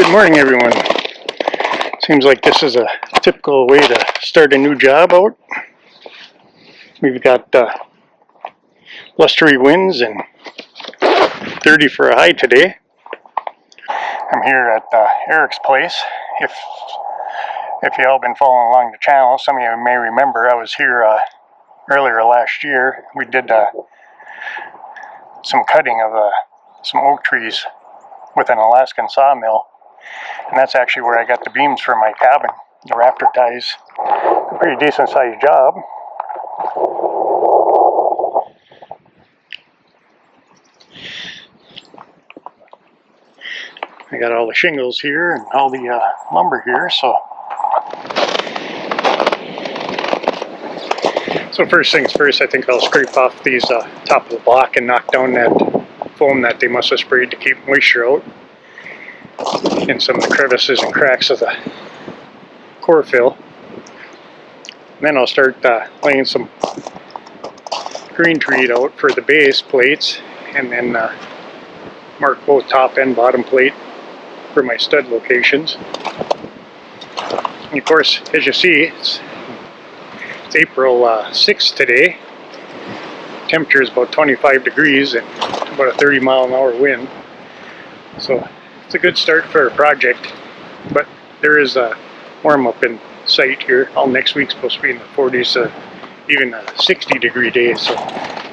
Good morning, everyone. Seems like this is a typical way to start a new job out. We've got blustery winds and 30 for a high today. I'm here at Eric's place. If you all been following along the channel, some of you may remember I was here earlier last year. We did some cutting of some oak trees with an Alaskan sawmill. And that's actually where I got the beams for my cabin, the rafter ties. A pretty decent sized job. I got all the shingles here and all the lumber here, so first things first, I think I'll scrape off these top of the block and knock down that foam that they must have sprayed to keep moisture out in some of the crevices and cracks of the core fill. And then I'll start laying some green treat out for the base plates, and then mark both top and bottom plate for my stud locations. And of course, as you see, it's April 6th today. Temperature is about 25 degrees and about a 30-mile-an-hour wind. So it's a good start for a project, but there is a warm-up in sight here. All next week's supposed to be in the 40s, even a 60-degree day, so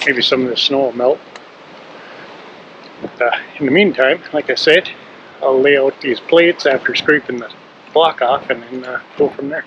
maybe some of the snow will melt. But, in the meantime, like I said, I'll lay out these plates after scraping the block off and then go from there.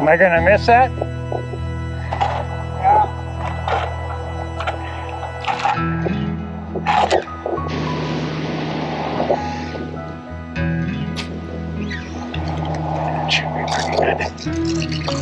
Am I gonna miss that? Yeah. That should be pretty good.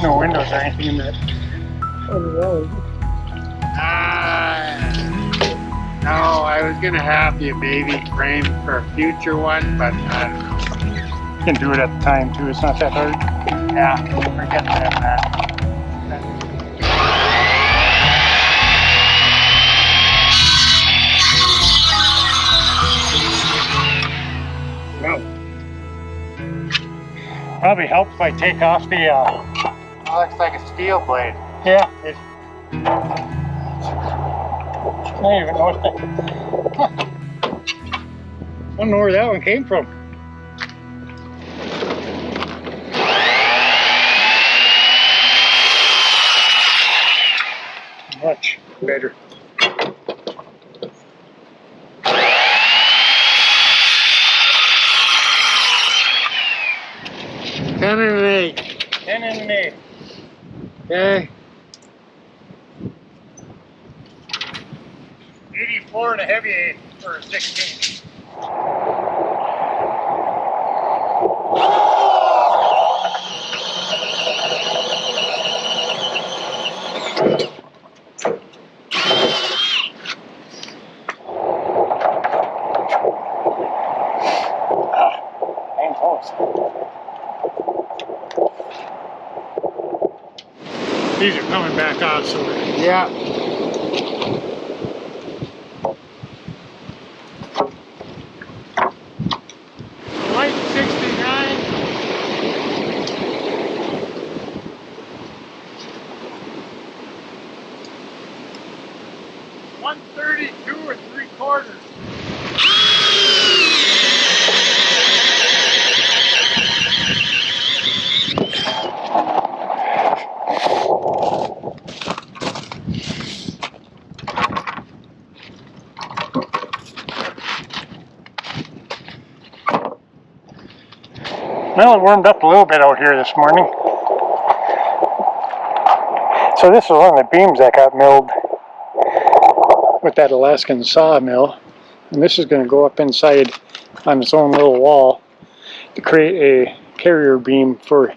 No windows or anything in that. No, I was gonna have the baby frame for a future one, but I don't know. You can do it at the time too, it's not that hard. Yeah, forget that, man. Probably helps if I take off the It looks like a steel blade. yeah, I don't even know what that I don't know where that one came from. Much better. 10 and an 8. 10 and an 8. Okay. and a heavy for a 16. These are coming back out, so Yeah. Light 69. 132 or 3/4. Well, it warmed up a little bit out here this morning. So this is one of the beams that got milled with that Alaskan sawmill. And this is going to go up inside on its own little wall to create a carrier beam for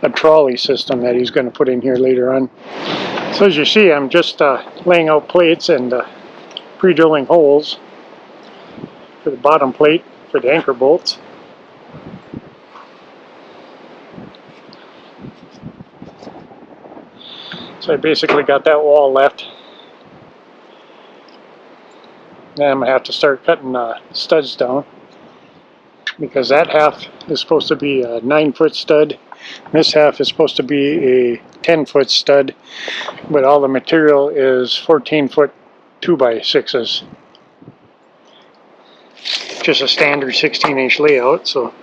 a trolley system that he's going to put in here later on. So as you see, I'm just laying out plates and pre-drilling holes for the bottom plate for the anchor bolts. So I basically got that wall left. Then I'm going to have to start cutting studs down, because that half is supposed to be a 9-foot stud. This half is supposed to be a 10-foot stud, but all the material is 14-foot 2x6s. Just a standard 16-inch layout, so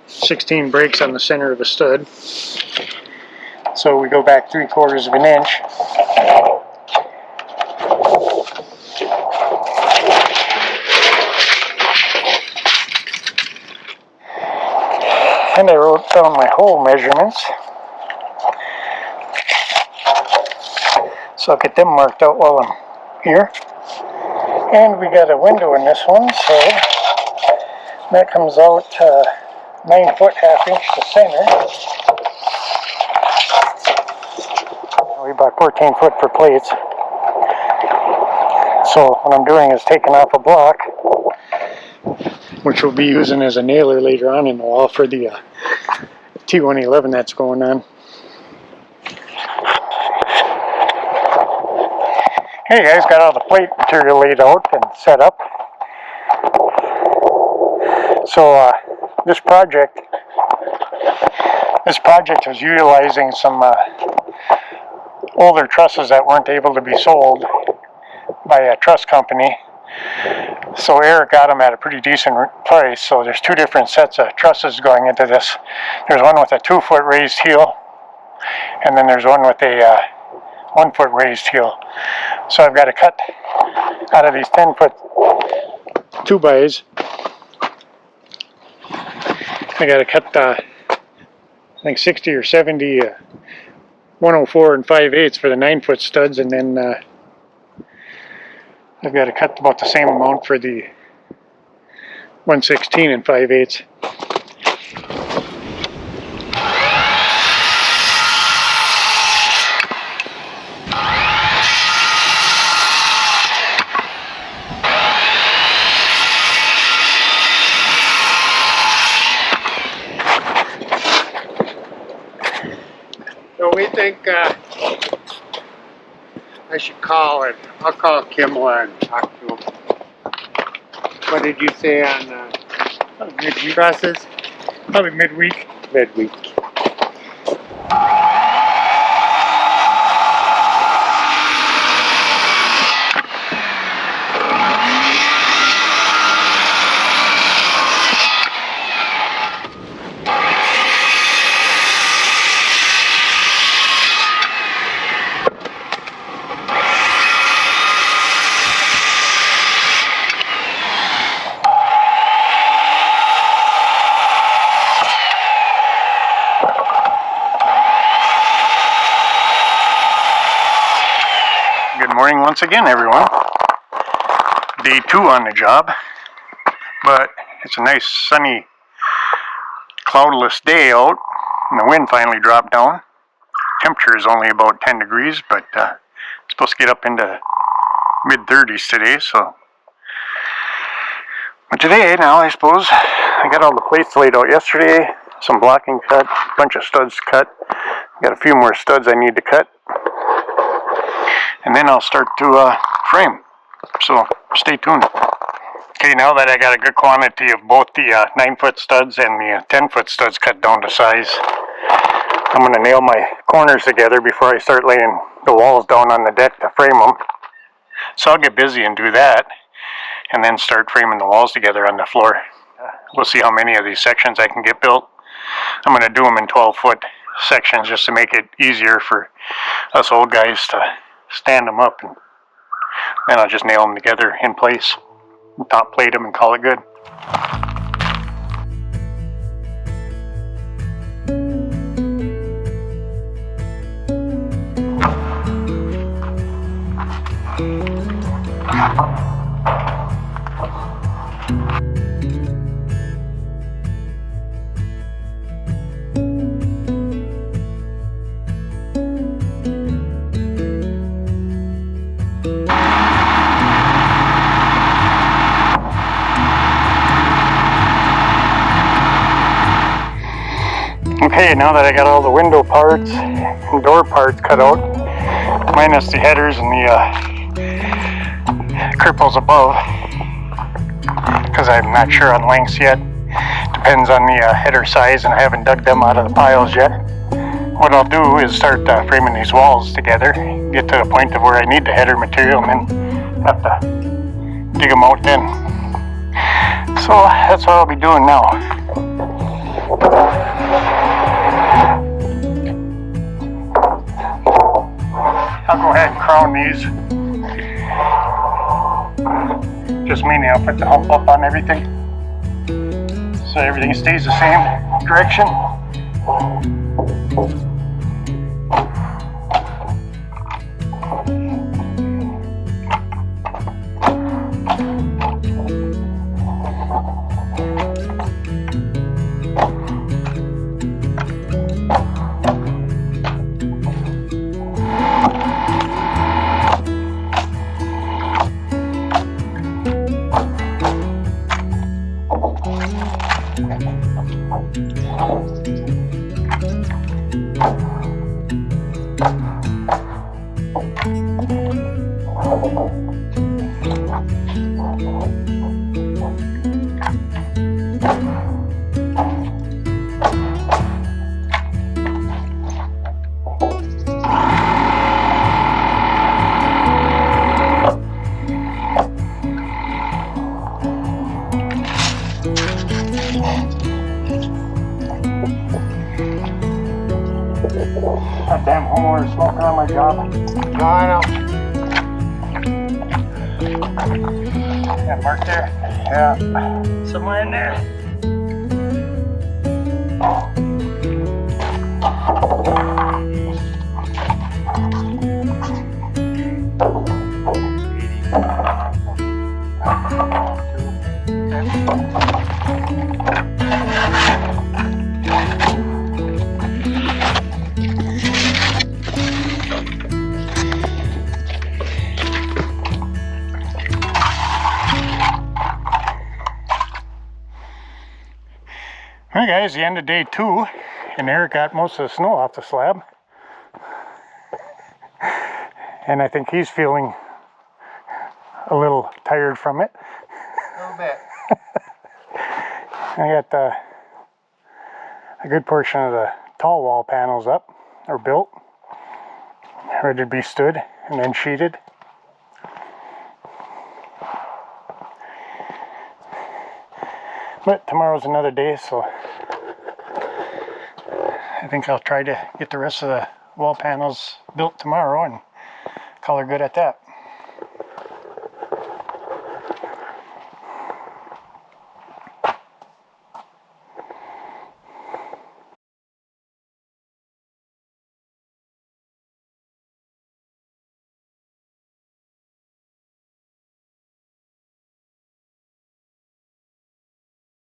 16 breaks on the center of a stud. So we go back 3/4 of an inch. And I wrote down my hole measurements, so I'll get them marked out while I'm here. And we got a window in this one, so that comes out 9 foot 1/2 inch to center. We bought 14 foot for plates. So what I'm doing is taking off a block, which we'll be using as a nailer later on in the wall for the T111 that's going on. Hey guys, got all the plate material laid out and set up. So this project was utilizing some older trusses that weren't able to be sold by a truss company. So Eric got them at a pretty decent price. So there's two different sets of trusses going into this. There's one with a 2-foot raised heel, and then there's one with a 1-foot raised heel. So I've got to cut out of these 10-foot 2x. I got to cut I think 60 or 70 104 and 5/8 for the 9-foot studs, and then I've got to cut about the same amount for the 116 and 5/8. So we think I should call it. I'll call Kimmel and talk to him. What did you say on Midweek. trusses? Probably midweek. Midweek. once again, everyone. Day 2 on the job, but it's a nice sunny, cloudless day out, and the wind finally dropped down. Temperature is only about 10 degrees, but it's supposed to get up into mid-30s today, so. But today, now, I suppose, I got all the plates laid out yesterday, some blocking cut, a bunch of studs cut, got a few more studs I need to cut, and then I'll start to frame, so stay tuned. Okay, now that I got a good quantity of both the 9-foot studs and the 10-foot studs cut down to size, I'm going to nail my corners together before I start laying the walls down on the deck to frame them. So I'll get busy and do that, and then start framing the walls together on the floor. We'll see how many of these sections I can get built. I'm going to do them in 12-foot sections just to make it easier for us old guys to stand them up, and then I'll just nail them together in place, top plate them, and call it good. Okay, now that I got all the window parts and door parts cut out, minus the headers and the cripples above, because I'm not sure on lengths yet. Depends on the header size, and I haven't dug them out of the piles yet. What I'll do is start framing these walls together, get to the point of where I need the header material, and then have to dig them out then. So that's what I'll be doing now. I'll go ahead and crown these. Just meaning I'll put the hump up on everything, so everything stays the same direction. That damn homeowner smoking on my job. No, I know. That mark there? Yeah. Somewhere in there. Alright guys, the end of day 2, and Eric got most of the snow off the slab. And I think he's feeling a little tired from it. A little bit. I got a good portion of the tall wall panels up, or built, ready to be stood and then sheeted. But tomorrow's another day, so I think I'll try to get the rest of the wall panels built tomorrow and call her good at that.